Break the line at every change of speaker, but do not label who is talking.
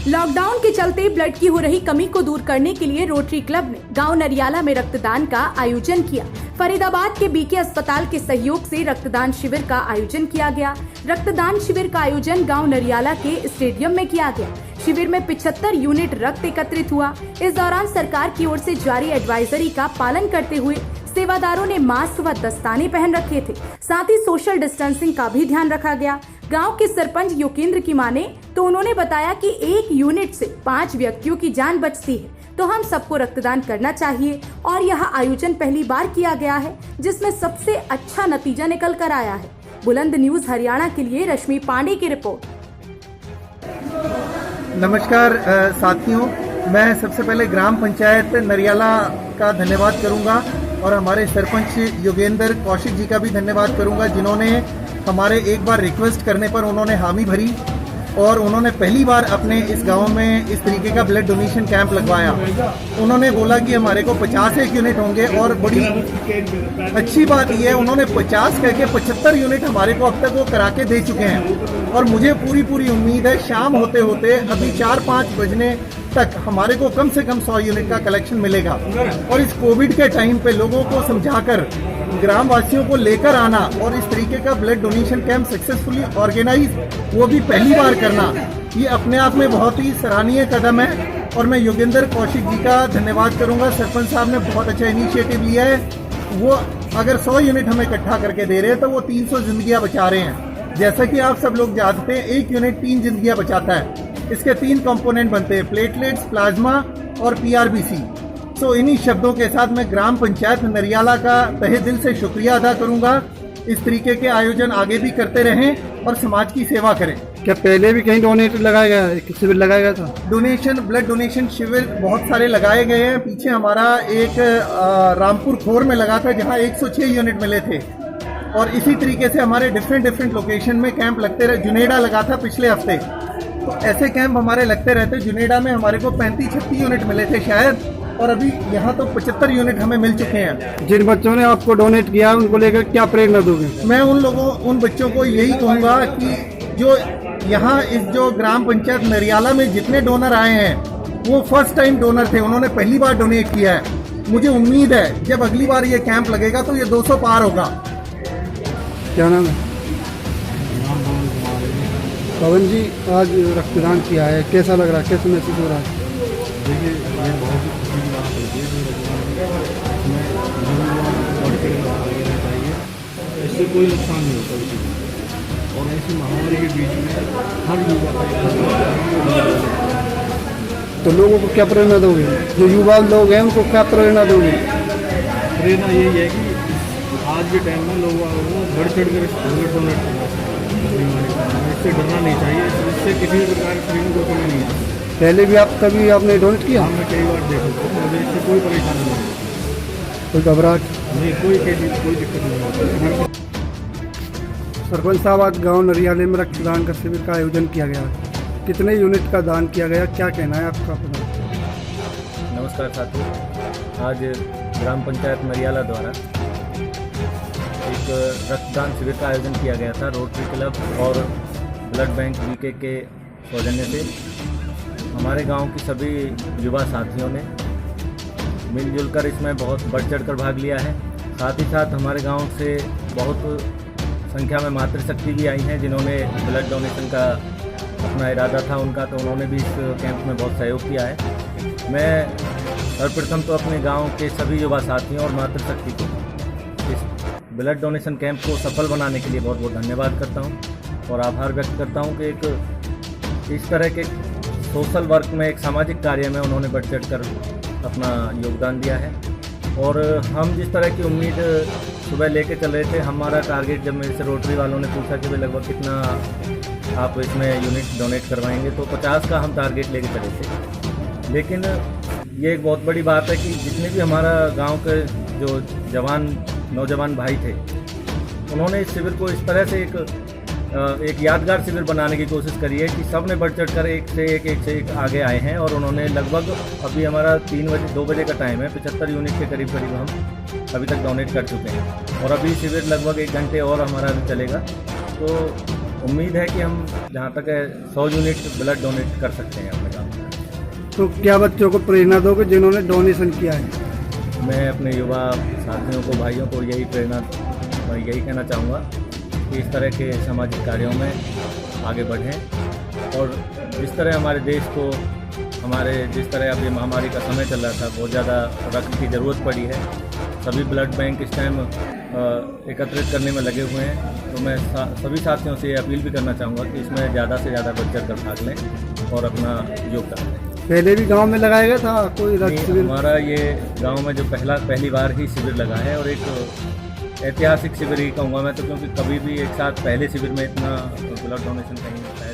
Lockdown के चलते blood की हो रही कमी को दूर करने के लिए रोटरी क्लब ने गांव नरियाला में रक्तदान का आयोजन किया। फरीदाबाद के बीके अस्पताल के सहयोग से रक्तदान शिविर का आयोजन किया गया। रक्तदान शिविर का आयोजन गांव नरियाला के स्टेडियम में किया गया। शिविर में 75 यूनिट रक्त एकत्रित हुआ। इस दौरान सरकार की ओर से जारी एडवाइजरी का पालन करते हुए सेवादारों ने मास्क व दस्ताने पहन रखे थे। साथ ही सोशल डिस्टेंसिंग का भी ध्यान रखा गया। गांव के सरपंच योगेंद्र की माने तो उन्होंने बताया कि 1 यूनिट से 5 व्यक्तियों की जान बचती है, तो हम सबको रक्तदान करना चाहिए। और यह आयोजन पहली बार किया गया है, जिसमें सबसे अच्छा नतीजा निकल कर आया है। बुलंद न्यूज हरियाणा के लिए रश्मि पांडे की रिपोर्ट।
नमस्कार साथियों, मैं सबसे पहले ग्राम पंचायत नरियाला का धन्यवाद करूंगा और हमारे सरपंच योगेंद्र कौशिक जी का भी धन्यवाद करूंगा, जिन्होंने हमारे एक बार रिक्वेस्ट करने पर उन्होंने हामी भरी और उन्होंने पहली बार अपने इस गांव में इस तरीके का ब्लड डोनेशन कैंप लगवाया। उन्होंने बोला कि हमारे को 51 यूनिट होंगे और बड़ी अच्छी बात यह है उन्होंने 50 कह के 75 यूनिट हमारे को अब तक वो करा के दे चुके हैं। और मुझे पूरी उम्मीद है शाम होते होते अभी 4-5 बजने तक हमारे को कम से कम 100 यूनिट का कलेक्शन मिलेगा। और इस कोविड के टाइम पे लोगों को समझाकर ग्राम वासियों को लेकर आना और इस तरीके का blood donation camp successfully organise वो भी पहली बार करना, ये अपने आप में बहुत ही सराहनीय कदम है। और मैं योगेंद्र कौशिक जी का धन्यवाद करूंगा। सरपंच साहब ने बहुत अच्छा इनिशिएटिव लिया है। वो अगर 100 यूनिट हमें इकट्ठा करके दे रहे हैं तो वो 300 जिंदगियां बचा रहे हैं। जैसा कि आप सब लोग जानते हैं, 1 यूनिट 3 जिंदगियां बचाता है। इसके 3 कंपोनेंट बनते हैं, प्लेटलेट्स, प्लाज्मा और पीआरबीसी। तो इन्हीं शब्दों के साथ मैं ग्राम पंचायत नरियाला का तहे दिल से शुक्रिया अदा करूंगा। इस तरीके के आयोजन आगे भी करते रहें और समाज की सेवा करें।
क्या पहले भी कहीं डोनेट लगाया गया, शिविर लगाया गया था?
डोनेशन ब्लड डोनेशन शिविर बहुत सारे लगाए गए हैं। पीछे हमारा एक रामपुर खोर में लगा था जहां 106 यूनिट मिले थे। और इसी तरीके से हमारे डिफरेंट लोकेशन में कैंप लगते रहे। जुनेडा लगा था पिछले हफ्ते। तो ऐसे कैंप हमारे लगते रहते। जुनेडा में हमारे को 35-36 यूनिट मिले थे शायद, और अभी यहाँ तो 75 यूनिट हमें मिल चुके हैं।
जिन बच्चों ने आपको डोनेट किया उनको लेकर क्या प्रेरणा दोगे?
मैं उन बच्चों को यही कहूँगा कि जो यहाँ इस जो ग्राम पंचायत नरियाला में जितने डोनर आए हैं वो फर्स्ट टाइम डोनर थे, उन्होंने पहली बार डोनेट किया है। मुझे उम्मीद है जब अगली बार ये कैंप लगेगा तो ये 200 पार होगा।
क्या नाम है? पवन जी, आज रक्तदान किया है, कैसा लग रहा है, कैसे महसूस हो रहा है?
देखिए, ये बहुत ही खुशी की बात होती है जो इसमें बढ़ आगे रहना चाहिए। इससे कोई नुकसान नहीं होता किसी को। और ऐसी महामारी के बीच में हर युवा का
तो लोगों को क्या प्रेरणा दोगे? जो युवा लोग हैं उनको क्या प्रेरणा दोगे?
प्रेरणा यही है कि आज के टाइम में लोगों को बढ़ चढ़ कर ब्लड डोनेट करना चाहिए। इससे डरना नहीं चाहिए। इससे किसी भी प्रकार की शरीर को कमी नहीं है।
पहले भी आपने डोनेट किया?
हमने कई बार देखा, मुझे इससे कोई परेशानी नहीं है।
कोई घबराहट
नहीं, कोई दिक्कत नहीं होती।
सरपंच साहब, आज गांव नरियाले में रक्तदान का शिविर का आयोजन किया गया। कितने यूनिट का दान किया गया, क्या कहना है आपका?
नमस्कार साथियों, आज ग्राम पंचायत नरियाला द्वारा एक रक्तदान शिविर का आयोजन किया गया था। रोटरी क्लब और ब्लड बैंक बीके के सौजन्य से हमारे गांव की सभी युवा साथियों ने मिलजुल कर इसमें बहुत बढ़ चढ़ कर भाग लिया है। साथ ही साथ हमारे गांव से बहुत संख्या में मातृशक्ति भी आई हैं, जिन्होंने ब्लड डोनेशन का अपना इरादा था उनका, तो उन्होंने भी इस कैंप में बहुत सहयोग किया है। मैं सर्वप्रथम तो अपने गांव के सभी युवा साथियों और मातृशक्ति को इस ब्लड डोनेशन कैंप को सफल बनाने के लिए बहुत बहुत धन्यवाद करता हूं और आभार व्यक्त करता हूं कि एक इस तरह के सोशल वर्क में, एक सामाजिक कार्य में उन्होंने बढ़ चढ़ कर अपना योगदान दिया है। और हम जिस तरह की उम्मीद सुबह लेके चल रहे थे, हमारा टारगेट जब मेरे से रोटरी वालों ने पूछा कि भाई लगभग कितना आप इसमें यूनिट डोनेट करवाएंगे, तो 50 का हम टारगेट लेके चले थे। लेकिन ये एक बहुत बड़ी बात है कि जितने भी हमारा गांव के जो नौजवान भाई थे, उन्होंने इस शिविर को इस तरह से एक यादगार शिविर बनाने की कोशिश करी है कि सब ने बढ़ चढ़ कर एक से एक आगे आए हैं। और उन्होंने लगभग, अभी हमारा 2 बजे का टाइम है, 75 यूनिट के करीब हम अभी तक डोनेट कर चुके हैं। और अभी शिविर लगभग 1 घंटे और हमारा अभी चलेगा। तो उम्मीद है कि हम जहाँ तक है 100 यूनिट ब्लड डोनेट कर सकते हैं अपने।
तो क्या बच्चों को प्रेरणा दोगे जिन्होंने डोनेशन किया है?
मैं अपने युवा साथियों को, भाइयों को यही कहना चाहूँगा कि इस तरह के सामाजिक कार्यों में आगे बढ़ें और जिस तरह हमारे देश को जिस तरह अब ये महामारी का समय चल रहा था, बहुत ज़्यादा रक्त की ज़रूरत पड़ी है। सभी ब्लड बैंक इस टाइम एकत्रित करने में लगे हुए हैं, तो मैं सभी साथियों से ये अपील भी करना चाहूँगा कि इसमें ज़्यादा से ज़्यादा बढ़ चढ़ कर भाग लें और अपना योगदान दें।
पहले भी गांव में लगाया गया था कोई रक्त शिविर?
हमारा ये गांव में जो पहली बार ही शिविर लगा है और एक ऐतिहासिक शिविर ही कहूँगा मैं तो, क्योंकि कभी भी एक साथ पहले शिविर में इतना ब्लड डोनेशन कहीं नहीं होता है।